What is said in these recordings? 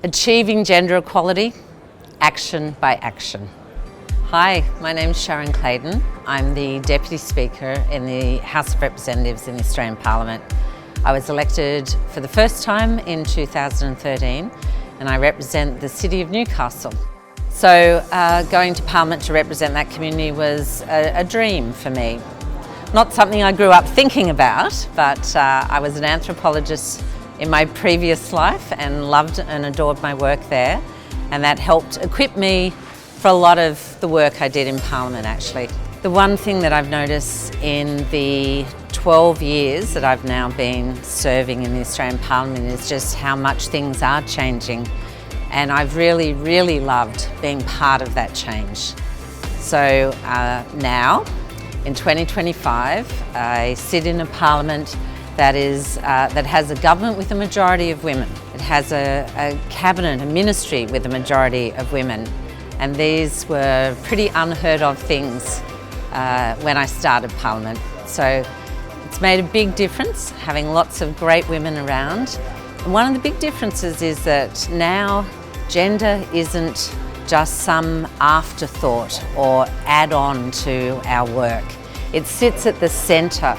Achieving gender equality, action by action. Hi, my name's Sharon Claydon. I'm the Deputy Speaker in the House of Representatives in the Australian Parliament. I was elected for the first time in 2013 and I represent the City of Newcastle. So going to Parliament to represent that community was a dream for me. Not something I grew up thinking about, but I was an anthropologist in my previous life and loved and adored my work there, and that helped equip me for a lot of the work I did in Parliament actually. The one thing that I've noticed in the 12 years that I've now been serving in the Australian Parliament is just how much things are changing, and I've really loved being part of that change. So now in 2025 I sit in a Parliament that has a government with a majority of women. It has a cabinet, a ministry with a majority of women. And these were pretty unheard of things when I started Parliament. So it's made a big difference having lots of great women around. And one of the big differences is that now gender isn't just some afterthought or add-on to our work. It sits at the centre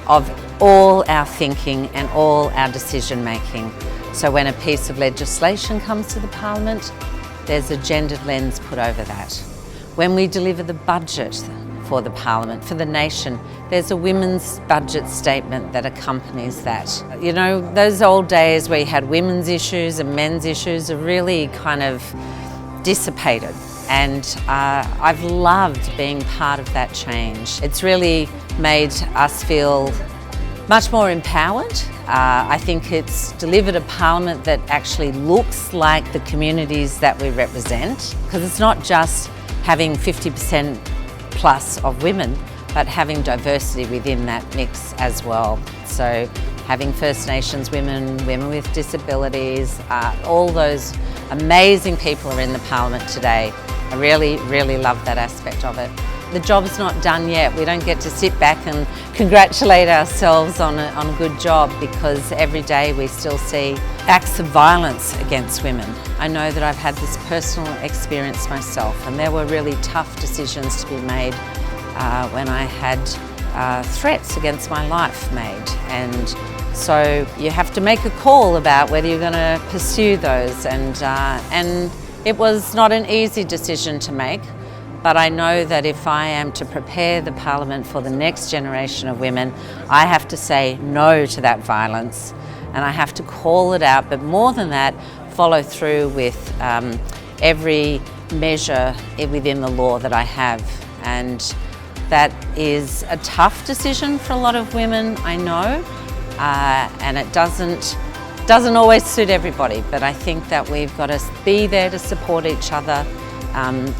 of all our thinking and all our decision making. So when a piece of legislation comes to the Parliament, there's a gendered lens put over that. When we deliver the budget for the Parliament, for the nation, there's a women's budget statement that accompanies that. You know, those old days where you had women's issues and men's issues are really kind of dissipated. And I've loved being part of that change. It's really made us feel much more empowered. I think it's delivered a Parliament that actually looks like the communities that we represent, because it's not just having 50% plus of women, but having diversity within that mix as well. So having First Nations women, women with disabilities, all those amazing people are in the Parliament today. I really love that aspect of it. The job's not done yet. We don't get to sit back and congratulate ourselves on a good job, because every day we still see acts of violence against women. I know that I've had this personal experience myself, and there were really tough decisions to be made when I had threats against my life made. And so you have to make a call about whether you're going to pursue those, and it was not an easy decision to make. But I know that if I am to prepare the Parliament for the next generation of women, I have to say no to that violence, and I have to call it out, but more than that, follow through with every measure within the law that I have. And that is a tough decision for a lot of women, I know, and it doesn't always suit everybody, but I think that we've got to be there to support each other.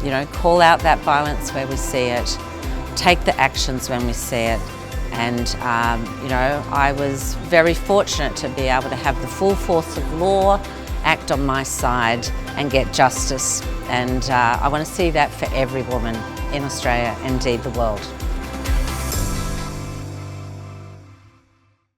You know, call out that violence where we see it, take the actions when we see it. And you know, I was very fortunate to be able to have the full force of law act on my side and get justice. And I want to see that for every woman in Australia, indeed the world.